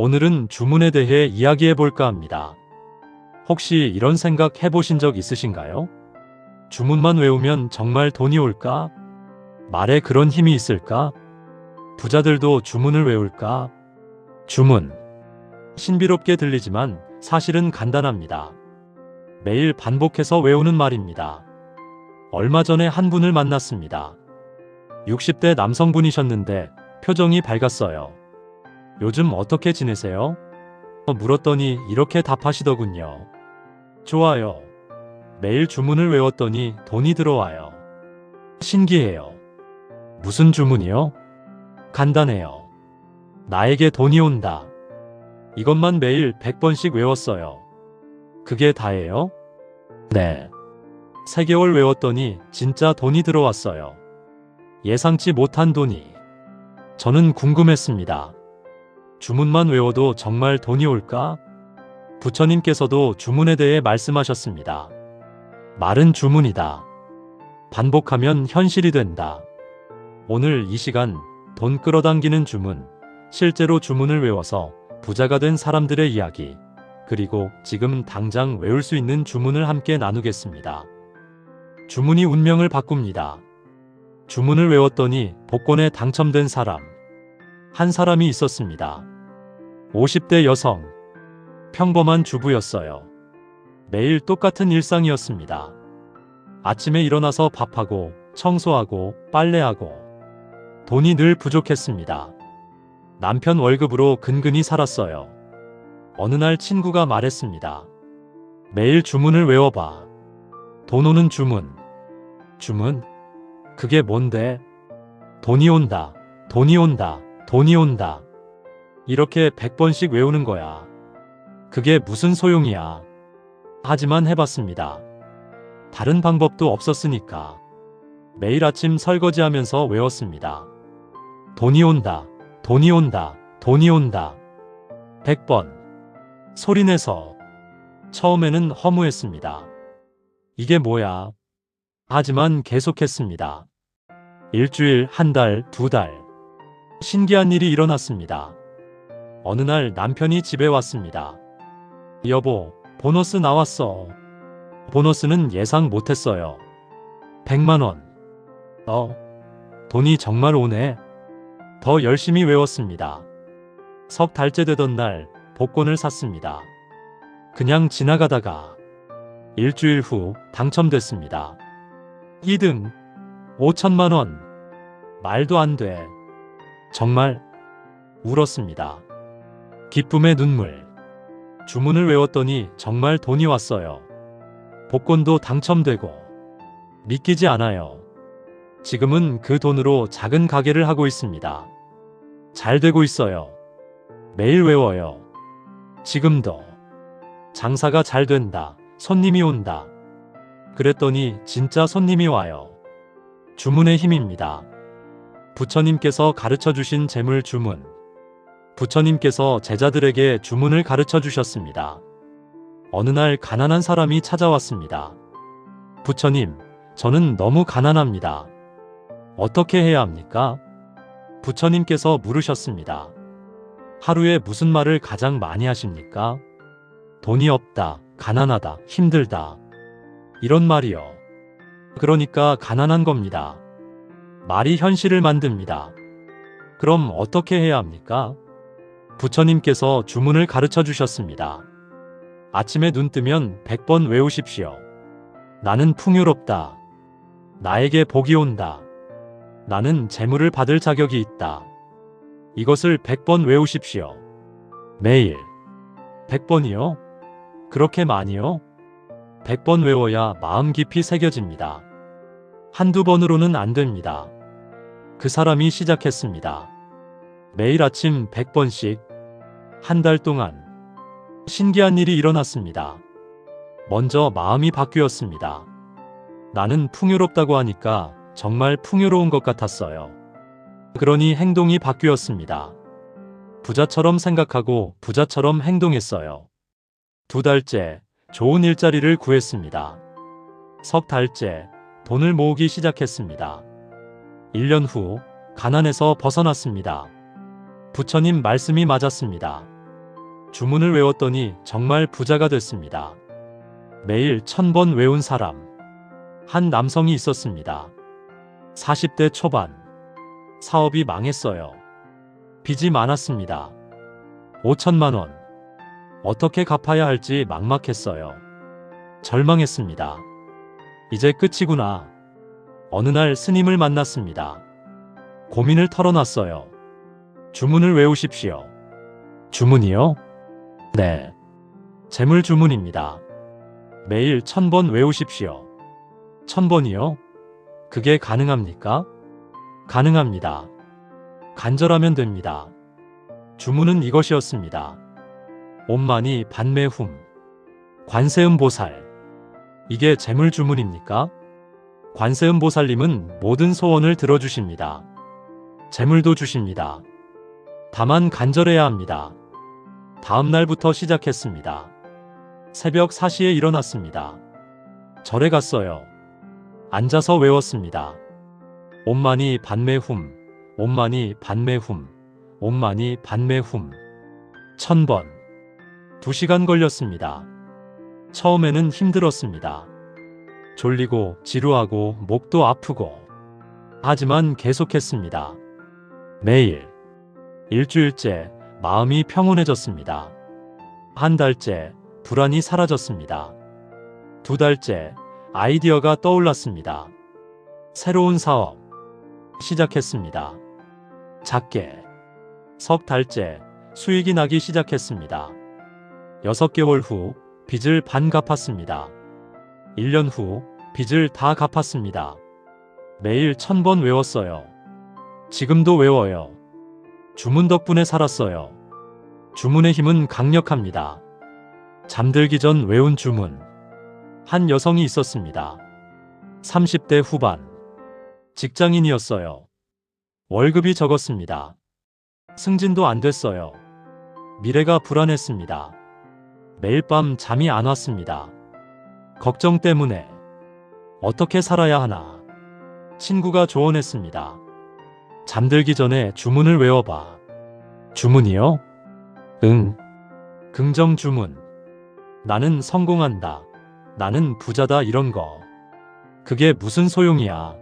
오늘은 주문에 대해 이야기해 볼까 합니다. 혹시 이런 생각 해보신 적 있으신가요? 주문만 외우면 정말 돈이 올까? 말에 그런 힘이 있을까? 부자들도 주문을 외울까? 주문. 신비롭게 들리지만 사실은 간단합니다. 매일 반복해서 외우는 말입니다. 얼마 전에 한 분을 만났습니다. 60대 남성분이셨는데 표정이 밝았어요. 요즘 어떻게 지내세요? 물었더니 이렇게 답하시더군요. 좋아요. 매일 주문을 외웠더니 돈이 들어와요. 신기해요. 무슨 주문이요? 간단해요. 나에게 돈이 온다. 이것만 매일 100번씩 외웠어요. 그게 다예요? 네. 3개월 외웠더니 진짜 돈이 들어왔어요. 예상치 못한 돈이. 저는 궁금했습니다. 주문만 외워도 정말 돈이 올까? 부처님께서도 주문에 대해 말씀하셨습니다. 말은 주문이다. 반복하면 현실이 된다. 오늘 이 시간 돈 끌어당기는 주문, 실제로 주문을 외워서 부자가 된 사람들의 이야기, 그리고 지금 당장 외울 수 있는 주문을 함께 나누겠습니다. 주문이 운명을 바꿉니다. 주문을 외웠더니 복권에 당첨된 사람. 한 사람이 있었습니다. 50대 여성. 평범한 주부였어요. 매일 똑같은 일상이었습니다. 아침에 일어나서 밥하고, 청소하고, 빨래하고. 돈이 늘 부족했습니다. 남편 월급으로 근근히 살았어요. 어느 날 친구가 말했습니다. 매일 주문을 외워봐. 돈 오는 주문. 주문? 그게 뭔데? 돈이 온다. 돈이 온다. 돈이 온다. 이렇게 100번씩 외우는 거야. 그게 무슨 소용이야. 하지만 해봤습니다. 다른 방법도 없었으니까. 매일 아침 설거지하면서 외웠습니다. 돈이 온다. 돈이 온다. 돈이 온다. 100번. 소리내서. 처음에는 허무했습니다. 이게 뭐야? 하지만 계속했습니다. 일주일, 한 달, 2달. 신기한 일이 일어났습니다. 어느 날 남편이 집에 왔습니다. 여보, 보너스 나왔어. 보너스는 예상 못했어요. 100만 원. 돈이 정말 오네. 더 열심히 외웠습니다. 석 달째 되던 날 복권을 샀습니다. 그냥 지나가다가 일주일 후 당첨됐습니다. 2등 5천만 원. 말도 안 돼. 정말 울었습니다. 기쁨의 눈물. 주문을 외웠더니 정말 돈이 왔어요. 복권도 당첨되고. 믿기지 않아요. 지금은 그 돈으로 작은 가게를 하고 있습니다. 잘 되고 있어요. 매일 외워요. 지금도. 장사가 잘 된다. 손님이 온다. 그랬더니 진짜 손님이 와요. 주문의 힘입니다. 부처님께서 가르쳐 주신 재물 주문. 부처님께서 제자들에게 주문을 가르쳐 주셨습니다. 어느 날 가난한 사람이 찾아왔습니다. 부처님, 저는 너무 가난합니다. 어떻게 해야 합니까? 부처님께서 물으셨습니다. 하루에 무슨 말을 가장 많이 하십니까? 돈이 없다, 가난하다, 힘들다. 이런 말이요. 그러니까 가난한 겁니다. 말이 현실을 만듭니다. 그럼 어떻게 해야 합니까? 부처님께서 주문을 가르쳐 주셨습니다. 아침에 눈 뜨면 100번 외우십시오. 나는 풍요롭다. 나에게 복이 온다. 나는 재물을 받을 자격이 있다. 이것을 100번 외우십시오. 매일. 100번이요? 그렇게 많이요? 100번 외워야 마음 깊이 새겨집니다. 한두 번으로는 안 됩니다. 그 사람이 시작했습니다. 매일 아침 100번씩. 한 달 동안. 신기한 일이 일어났습니다. 먼저 마음이 바뀌었습니다. 나는 풍요롭다고 하니까 정말 풍요로운 것 같았어요. 그러니 행동이 바뀌었습니다. 부자처럼 생각하고 부자처럼 행동했어요. 2달째 좋은 일자리를 구했습니다. 석 달째 돈을 모으기 시작했습니다. 1년 후 가난에서 벗어났습니다. 부처님 말씀이 맞았습니다. 주문을 외웠더니 정말 부자가 됐습니다. 매일 1000번 외운 사람. 한 남성이 있었습니다. 40대 초반. 사업이 망했어요. 빚이 많았습니다. 5천만 원. 어떻게 갚아야 할지 막막했어요. 절망했습니다. 이제 끝이구나. 어느 날 스님을 만났습니다. 고민을 털어놨어요. 주문을 외우십시오. 주문이요? 네. 재물 주문입니다. 매일 1000번 외우십시오. 1000번이요? 그게 가능합니까? 가능합니다. 간절하면 됩니다. 주문은 이것이었습니다. 옴마니 반매 훔. 관세음보살. 이게 재물 주문입니까? 관세음보살님은 모든 소원을 들어주십니다. 재물도 주십니다. 다만 간절해야 합니다. 다음 날부터 시작했습니다. 새벽 4시에 일어났습니다. 절에 갔어요. 앉아서 외웠습니다. 옴마니 반매 훔, 옴마니 반매 훔, 옴마니 반매 훔. 1000번. 2시간 걸렸습니다. 처음에는 힘들었습니다. 졸리고 지루하고 목도 아프고. 하지만 계속했습니다. 매일. 일주일째 마음이 평온해졌습니다. 한 달째 불안이 사라졌습니다. 2달째 아이디어가 떠올랐습니다. 새로운 사업 시작했습니다. 작게. 석 달째 수익이 나기 시작했습니다. 6개월 후 빚을 반 갚았습니다. 1년 후 빚을 다 갚았습니다. 매일 1000번 외웠어요. 지금도 외워요. 주문 덕분에 살았어요. 주문의 힘은 강력합니다. 잠들기 전 외운 주문. 한 여성이 있었습니다. 30대 후반. 직장인이었어요. 월급이 적었습니다. 승진도 안 됐어요. 미래가 불안했습니다. 매일 밤 잠이 안 왔습니다. 걱정 때문에 어떻게 살아야 하나. 친구가 조언했습니다. 잠들기 전에 주문을 외워봐. 주문이요? 응. 긍정 주문. 나는 성공한다. 나는 부자다 이런 거. 그게 무슨 소용이야.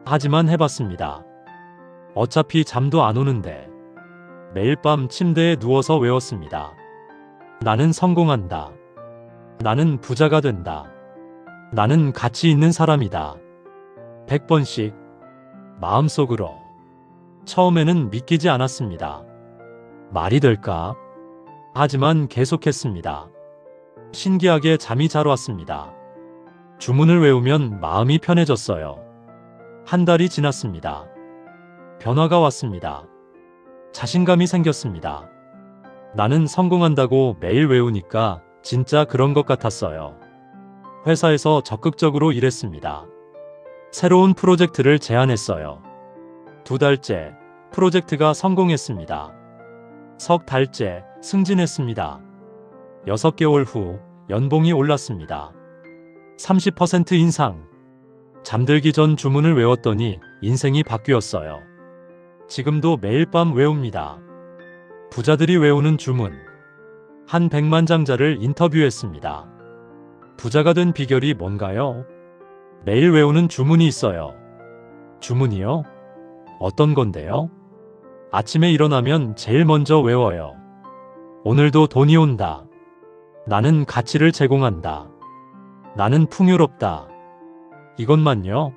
하지만 해봤습니다. 어차피 잠도 안 오는데. 매일 밤 침대에 누워서 외웠습니다. 나는 성공한다. 나는 부자가 된다. 나는 가치 있는 사람이다. 100번씩 마음속으로. 처음에는 믿기지 않았습니다. 말이 될까? 하지만 계속했습니다. 신기하게 잠이 잘 왔습니다. 주문을 외우면 마음이 편해졌어요. 한 달이 지났습니다. 변화가 왔습니다. 자신감이 생겼습니다. 나는 성공한다고 매일 외우니까 진짜 그런 것 같았어요. 회사에서 적극적으로 일했습니다. 새로운 프로젝트를 제안했어요. 2달째 프로젝트가 성공했습니다. 석 달째 승진했습니다. 6개월 후 연봉이 올랐습니다. 30% 인상. 잠들기 전 주문을 외웠더니 인생이 바뀌었어요. 지금도 매일 밤 외웁니다. 부자들이 외우는 주문. 한 백만장자를 인터뷰했습니다. 부자가 된 비결이 뭔가요? 매일 외우는 주문이 있어요. 주문이요? 어떤 건데요? 아침에 일어나면 제일 먼저 외워요. 오늘도 돈이 온다. 나는 가치를 제공한다. 나는 풍요롭다. 이것만요?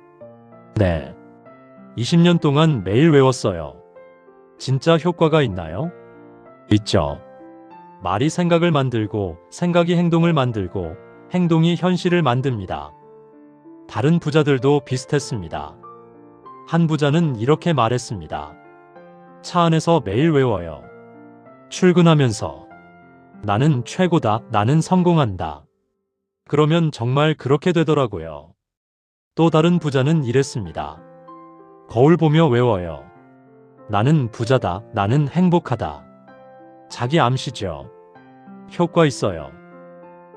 네. 20년 동안 매일 외웠어요. 진짜 효과가 있나요? 있죠. 말이 생각을 만들고 생각이 행동을 만들고 행동이 현실을 만듭니다. 다른 부자들도 비슷했습니다. 한 부자는 이렇게 말했습니다. 차 안에서 매일 외워요. 출근하면서. 나는 최고다. 나는 성공한다. 그러면 정말 그렇게 되더라고요. 또 다른 부자는 이랬습니다. 거울 보며 외워요. 나는 부자다. 나는 행복하다. 자기 암시죠. 효과 있어요.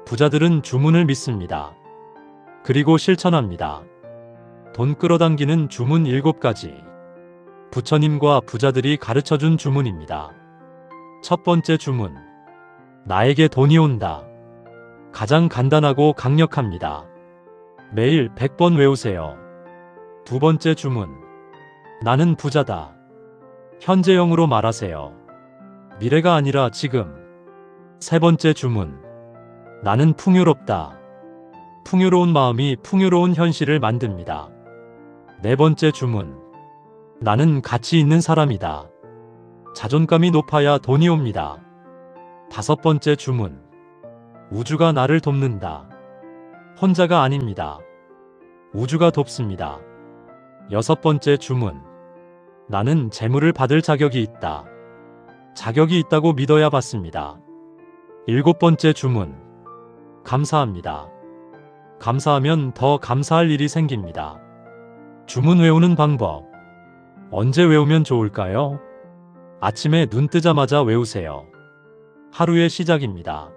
부자들은 주문을 믿습니다. 그리고 실천합니다. 돈 끌어당기는 주문 7가지. 부처님과 부자들이 가르쳐준 주문입니다. 첫 번째 주문. 나에게 돈이 온다. 가장 간단하고 강력합니다. 매일 100번 외우세요. 두 번째 주문. 나는 부자다. 현재형으로 말하세요. 미래가 아니라 지금. 세 번째 주문. 나는 풍요롭다. 풍요로운 마음이 풍요로운 현실을 만듭니다. 네 번째 주문. 나는 가치 있는 사람이다. 자존감이 높아야 돈이 옵니다. 다섯 번째 주문. 우주가 나를 돕는다. 혼자가 아닙니다. 우주가 돕습니다. 여섯 번째 주문. 나는 재물을 받을 자격이 있다. 자격이 있다고 믿어야 받습니다. 일곱 번째 주문. 감사합니다. 감사하면 더 감사할 일이 생깁니다. 주문 외우는 방법. 언제 외우면 좋을까요? 아침에 눈 뜨자마자 외우세요. 하루의 시작입니다.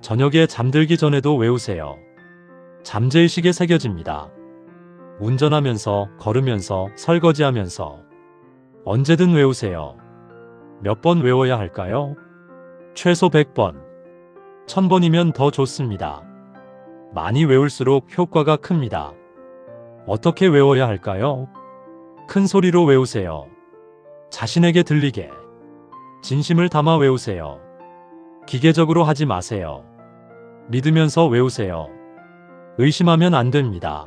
저녁에 잠들기 전에도 외우세요. 잠재의식에 새겨집니다. 운전하면서, 걸으면서, 설거지하면서. 언제든 외우세요. 몇 번 외워야 할까요? 최소 100번. 1000번이면 더 좋습니다. 많이 외울수록 효과가 큽니다. 어떻게 외워야 할까요? 큰 소리로 외우세요. 자신에게 들리게. 진심을 담아 외우세요. 기계적으로 하지 마세요. 믿으면서 외우세요. 의심하면 안 됩니다.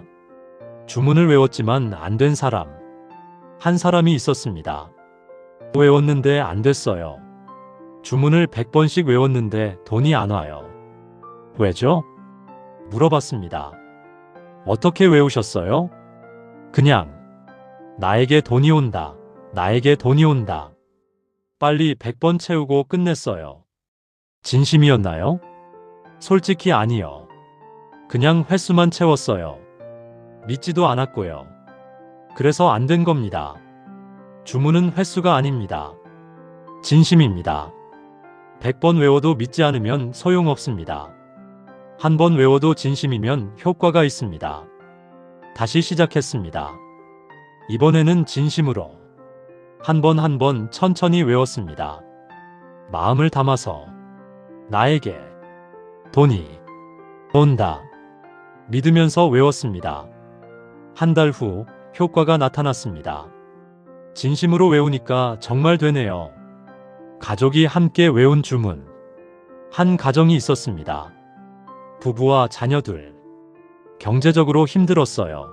주문을 외웠지만 안 된 사람. 한 사람이 있었습니다. 외웠는데 안 됐어요. 주문을 100번씩 외웠는데 돈이 안 와요. 왜죠? 물어봤습니다. 어떻게 외우셨어요? 그냥 나에게 돈이 온다. 나에게 돈이 온다. 빨리 100번 채우고 끝냈어요. 진심이었나요? 솔직히 아니요. 그냥 횟수만 채웠어요. 믿지도 않았고요. 그래서 안 된 겁니다. 주문은 횟수가 아닙니다. 진심입니다. 100번 외워도 믿지 않으면 소용없습니다. 한 번 외워도 진심이면 효과가 있습니다. 다시 시작했습니다. 이번에는 진심으로 한 번 한 번 천천히 외웠습니다. 마음을 담아서 나에게 돈이 온다. 믿으면서 외웠습니다. 한 달 후 효과가 나타났습니다. 진심으로 외우니까 정말 되네요. 가족이 함께 외운 주문. 한 가정이 있었습니다. 부부와 자녀들. 경제적으로 힘들었어요.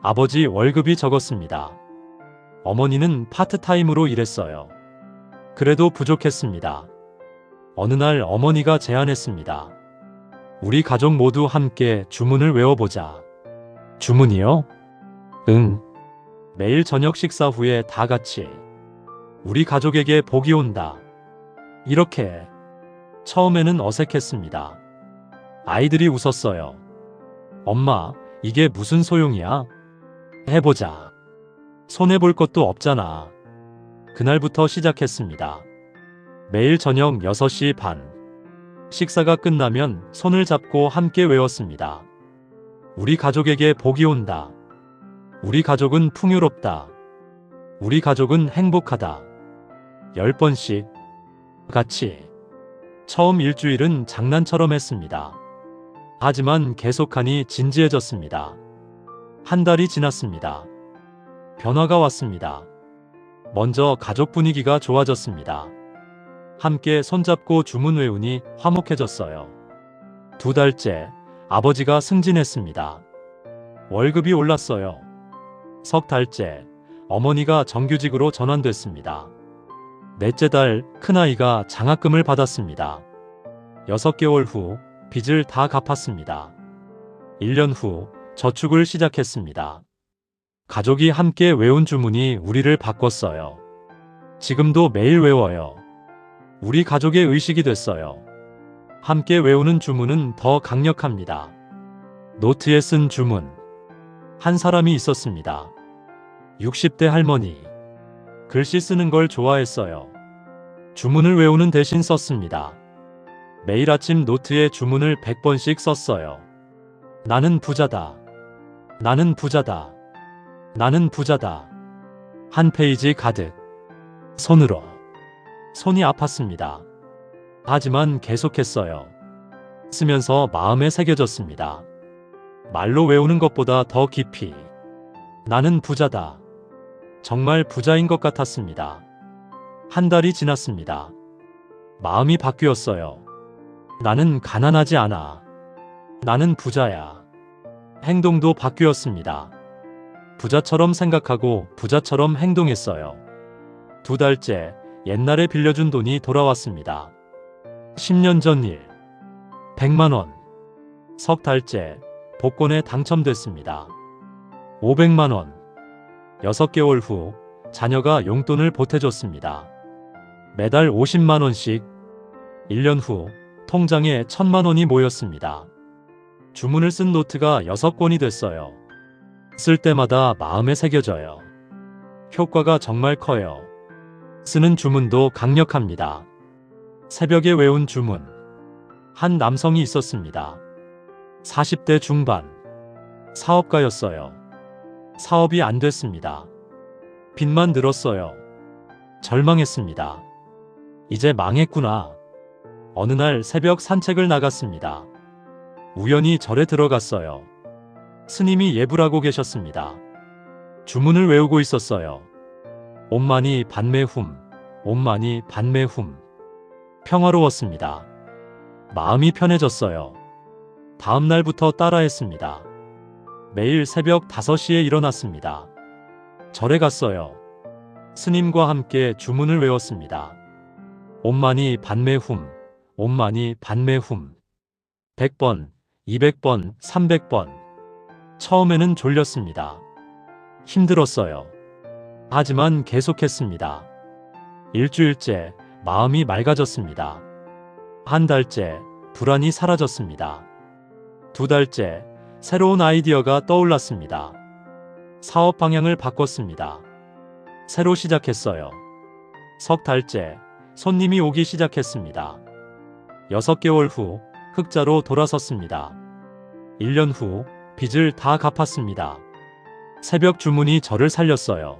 아버지 월급이 적었습니다. 어머니는 파트타임으로 일했어요. 그래도 부족했습니다. 어느 날 어머니가 제안했습니다. 우리 가족 모두 함께 주문을 외워보자. 주문이요? 응. 매일 저녁 식사 후에 다 같이 우리 가족에게 복이 온다. 이렇게. 처음에는 어색했습니다. 아이들이 웃었어요. 엄마, 이게 무슨 소용이야? 해보자. 손해볼 것도 없잖아. 그날부터 시작했습니다. 매일 저녁 6시 반. 식사가 끝나면 손을 잡고 함께 외웠습니다. 우리 가족에게 복이 온다. 우리 가족은 풍요롭다. 우리 가족은 행복하다. 10번씩 같이. 처음 일주일은 장난처럼 했습니다. 하지만 계속하니 진지해졌습니다. 한 달이 지났습니다. 변화가 왔습니다. 먼저 가족 분위기가 좋아졌습니다. 함께 손잡고 주문 외우니 화목해졌어요. 2달째 아버지가 승진했습니다. 월급이 올랐어요. 3달째 어머니가 정규직으로 전환됐습니다. 4째 달 큰아이가 장학금을 받았습니다. 6개월 후 빚을 다 갚았습니다. 1년 후 저축을 시작했습니다. 가족이 함께 외운 주문이 우리를 바꿨어요. 지금도 매일 외워요. 우리 가족의 의식이 됐어요. 함께 외우는 주문은 더 강력합니다. 노트에 쓴 주문. 한 사람이 있었습니다. 60대 할머니. 글씨 쓰는 걸 좋아했어요. 주문을 외우는 대신 썼습니다. 매일 아침 노트에 주문을 100번씩 썼어요. 나는 부자다. 나는 부자다. 나는 부자다. 한 페이지 가득. 손으로. 손이 아팠습니다. 하지만 계속했어요. 쓰면서 마음에 새겨졌습니다. 말로 외우는 것보다 더 깊이. 나는 부자다. 정말 부자인 것 같았습니다. 한 달이 지났습니다. 마음이 바뀌었어요. 나는 가난하지 않아. 나는 부자야. 행동도 바뀌었습니다. 부자처럼 생각하고 부자처럼 행동했어요. 2달째 옛날에 빌려준 돈이 돌아왔습니다. 10년 전 일. 100만 원. 석 달째 복권에 당첨됐습니다. 500만 원. 6개월 후 자녀가 용돈을 보태줬습니다. 매달 50만 원씩. 1년 후 통장에 1000만 원이 모였습니다. 주문을 쓴 노트가 6권이 됐어요. 쓸 때마다 마음에 새겨져요. 효과가 정말 커요. 쓰는 주문도 강력합니다. 새벽에 외운 주문. 한 남성이 있었습니다. 40대 중반. 사업가였어요. 사업이 안 됐습니다. 빚만 늘었어요. 절망했습니다. 이제 망했구나. 어느 날 새벽 산책을 나갔습니다. 우연히 절에 들어갔어요. 스님이 예불하고 계셨습니다. 주문을 외우고 있었어요. 옴마니 반매훔, 옴마니 반매훔. 평화로웠습니다. 마음이 편해졌어요. 다음 날부터 따라했습니다. 매일 새벽 5시에 일어났습니다. 절에 갔어요. 스님과 함께 주문을 외웠습니다. 옴마니 반매훔, 옴마니 반매훔. 100번, 200번, 300번. 처음에는 졸렸습니다. 힘들었어요. 하지만 계속했습니다. 일주일째 마음이 맑아졌습니다. 한 달째 불안이 사라졌습니다. 2달째 새로운 아이디어가 떠올랐습니다. 사업 방향을 바꿨습니다. 새로 시작했어요. 석 달째 손님이 오기 시작했습니다. 6개월 후 흑자로 돌아섰습니다. 1년 후 빚을 다 갚았습니다. 새벽 주문이 저를 살렸어요.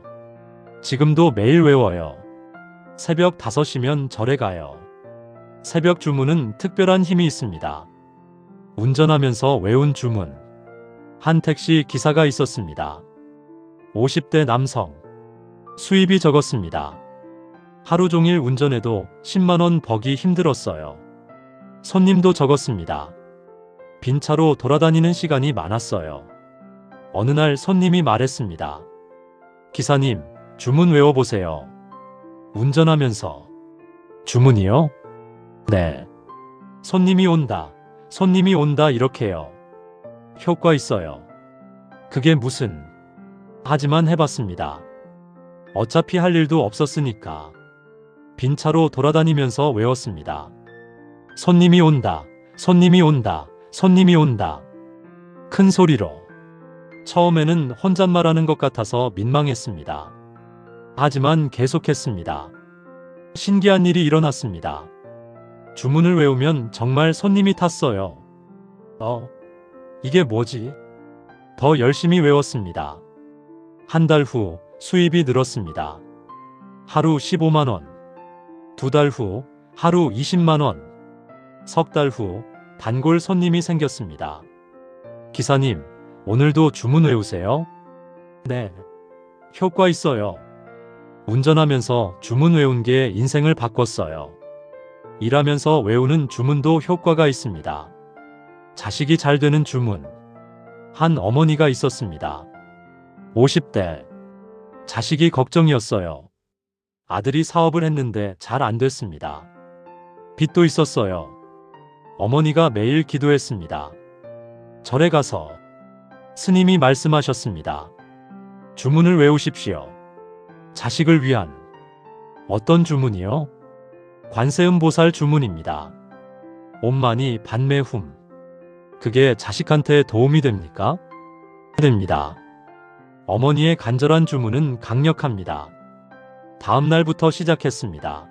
지금도 매일 외워요. 새벽 5시면 절에 가요. 새벽 주문은 특별한 힘이 있습니다. 운전하면서 외운 주문. 한 택시 기사가 있었습니다. 50대 남성. 수입이 적었습니다. 하루 종일 운전해도 10만 원 버기 힘들었어요. 손님도 적었습니다. 빈 차로 돌아다니는 시간이 많았어요. 어느 날 손님이 말했습니다. 기사님, 주문 외워보세요. 운전하면서. 주문이요? 네. 손님이 온다. 손님이 온다 이렇게요. 효과 있어요. 그게 무슨. 하지만 해봤습니다. 어차피 할 일도 없었으니까. 빈 차로 돌아다니면서 외웠습니다. 손님이 온다. 손님이 온다. 손님이 온다. 큰 소리로. 처음에는 혼잣말하는 것 같아서 민망했습니다. 하지만 계속했습니다. 신기한 일이 일어났습니다. 주문을 외우면 정말 손님이 탔어요. 이게 뭐지? 더 열심히 외웠습니다. 한 달 후 수입이 늘었습니다. 하루 15만 원. 2달 후 하루 20만 원. 석 달 후 단골 손님이 생겼습니다. 기사님, 오늘도 주문 외우세요? 네. 효과 있어요. 운전하면서 주문 외운 게 인생을 바꿨어요. 일하면서 외우는 주문도 효과가 있습니다. 자식이 잘 되는 주문. 한 어머니가 있었습니다. 50대. 자식이 걱정이었어요. 아들이 사업을 했는데 잘 안 됐습니다. 빚도 있었어요. 어머니가 매일 기도했습니다. 절에 가서 스님이 말씀하셨습니다. 주문을 외우십시오. 자식을 위한. 어떤 주문이요? 관세음보살 주문입니다. 옴마니 반매훔. 그게 자식한테 도움이 됩니까? 됩니다. 어머니의 간절한 주문은 강력합니다. 다음 날부터 시작했습니다.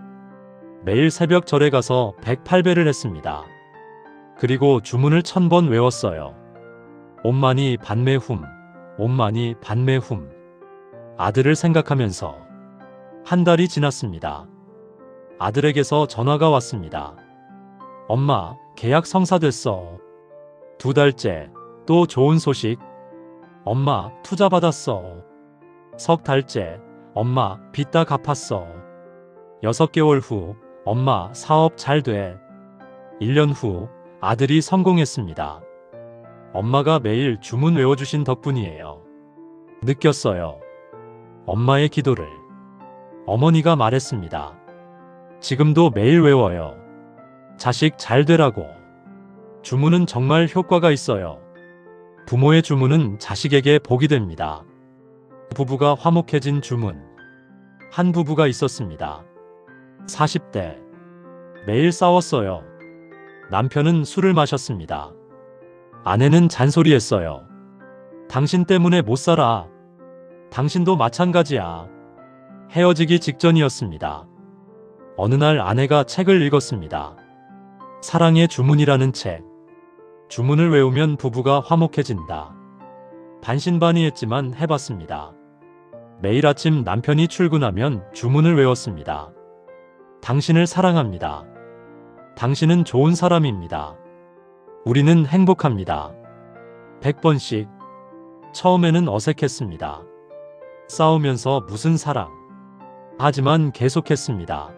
매일 새벽 절에 가서 108배를 했습니다. 그리고 주문을 1000번 외웠어요. 옴마니 반매훔, 옴마니 반매훔. 아들을 생각하면서. 한 달이 지났습니다. 아들에게서 전화가 왔습니다. 엄마, 계약 성사됐어. 2달째, 또 좋은 소식. 엄마, 투자 받았어. 3달째, 엄마, 빚 다 갚았어. 6개월 후, 엄마, 사업 잘 돼. 1년 후, 아들이 성공했습니다. 엄마가 매일 주문 외워주신 덕분이에요. 느꼈어요. 엄마의 기도를. 어머니가 말했습니다. 지금도 매일 외워요. 자식 잘 되라고. 주문은 정말 효과가 있어요. 부모의 주문은 자식에게 복이 됩니다. 부부가 화목해진 주문. 한 부부가 있었습니다. 40대. 매일 싸웠어요. 남편은 술을 마셨습니다. 아내는 잔소리했어요. 당신 때문에 못 살아. 당신도 마찬가지야. 헤어지기 직전이었습니다. 어느 날 아내가 책을 읽었습니다. 사랑의 주문이라는 책. 주문을 외우면 부부가 화목해진다. 반신반의했지만 해봤습니다. 매일 아침 남편이 출근하면 주문을 외웠습니다. 당신을 사랑합니다. 당신은 좋은 사람입니다. 우리는 행복합니다. 100번씩. 처음에는 어색했습니다. 싸우면서 무슨 사랑. 하지만 계속했습니다.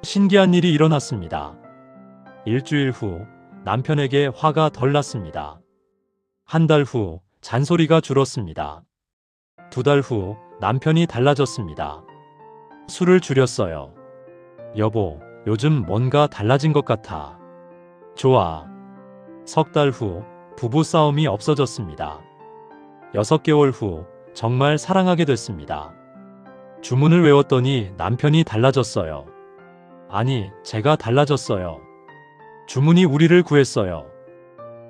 신기한 일이 일어났습니다. 일주일 후 남편에게 화가 덜 났습니다. 한 달 후 잔소리가 줄었습니다. 2달 후 남편이 달라졌습니다. 술을 줄였어요. 여보, 요즘 뭔가 달라진 것 같아. 좋아. 3달 후 부부 싸움이 없어졌습니다. 6개월 후 정말 사랑하게 됐습니다. 주문을 외웠더니 남편이 달라졌어요. 아니, 제가 달라졌어요. 주문이 우리를 구했어요.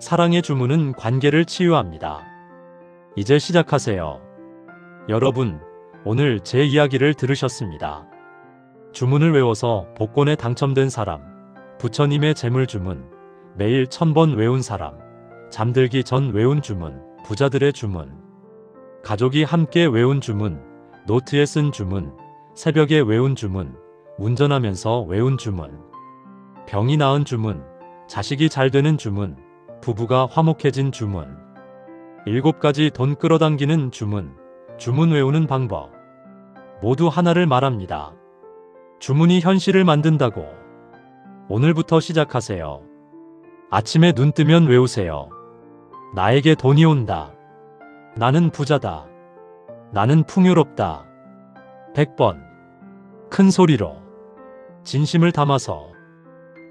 사랑의 주문은 관계를 치유합니다. 이제 시작하세요. 여러분, 오늘 제 이야기를 들으셨습니다. 주문을 외워서 복권에 당첨된 사람, 부처님의 재물 주문, 매일 1000번 외운 사람, 잠들기 전 외운 주문, 부자들의 주문, 가족이 함께 외운 주문, 노트에 쓴 주문, 새벽에 외운 주문, 운전하면서 외운 주문, 병이 나은 주문, 자식이 잘 되는 주문, 부부가 화목해진 주문, 7가지 돈 끌어당기는 주문, 주문 외우는 방법. 모두 하나를 말합니다. 주문이 현실을 만든다고. 오늘부터 시작하세요. 아침에 눈 뜨면 외우세요. 나에게 돈이 온다. 나는 부자다. 나는 풍요롭다. 100번. 큰 소리로. 진심을 담아서.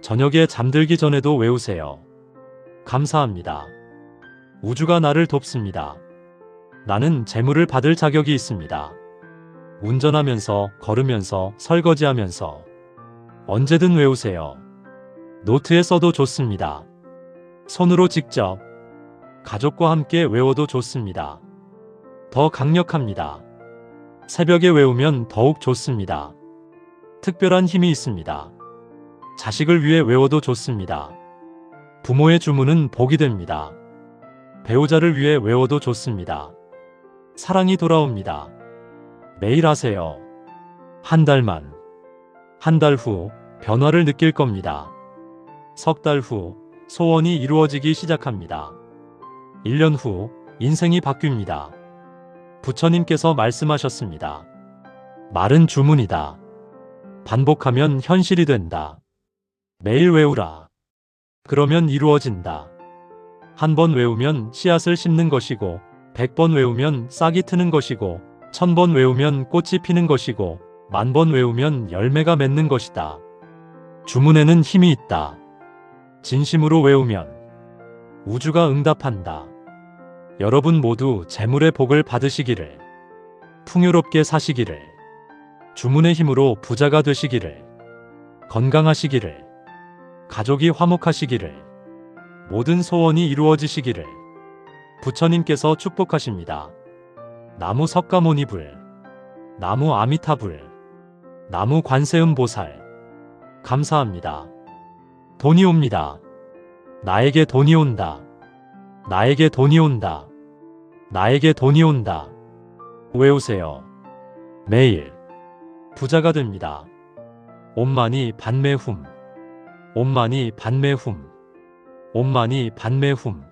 저녁에 잠들기 전에도 외우세요. 감사합니다. 우주가 나를 돕습니다. 나는 재물을 받을 자격이 있습니다. 운전하면서, 걸으면서, 설거지하면서. 언제든 외우세요. 노트에 써도 좋습니다. 손으로 직접. 가족과 함께 외워도 좋습니다. 더 강력합니다. 새벽에 외우면 더욱 좋습니다. 특별한 힘이 있습니다. 자식을 위해 외워도 좋습니다. 부모의 주문은 복이 됩니다. 배우자를 위해 외워도 좋습니다. 사랑이 돌아옵니다. 매일 하세요. 한 달만. 한 달 후 변화를 느낄 겁니다. 3달 후 소원이 이루어지기 시작합니다. 1년 후 인생이 바뀝니다. 부처님께서 말씀하셨습니다. 말은 주문이다. 반복하면 현실이 된다. 매일 외우라. 그러면 이루어진다. 한 번 외우면 씨앗을 심는 것이고, 100번 외우면 싹이 트는 것이고, 1000번 외우면 꽃이 피는 것이고, 10,000번 외우면 열매가 맺는 것이다. 주문에는 힘이 있다. 진심으로 외우면 우주가 응답한다. 여러분 모두 재물의 복을 받으시기를, 풍요롭게 사시기를, 주문의 힘으로 부자가 되시기를, 건강하시기를, 가족이 화목하시기를, 모든 소원이 이루어지시기를 부처님께서 축복하십니다. 나무 석가모니불, 나무 아미타불, 나무 관세음보살. 감사합니다. 돈이 옵니다. 나에게 돈이 온다. 나에게 돈이 온다. 나에게 돈이 온다. 외우세요. 매일 부자가 됩니다. 옴마니 반매훔. 옷만이 판매훔. 옷만이 판매훔.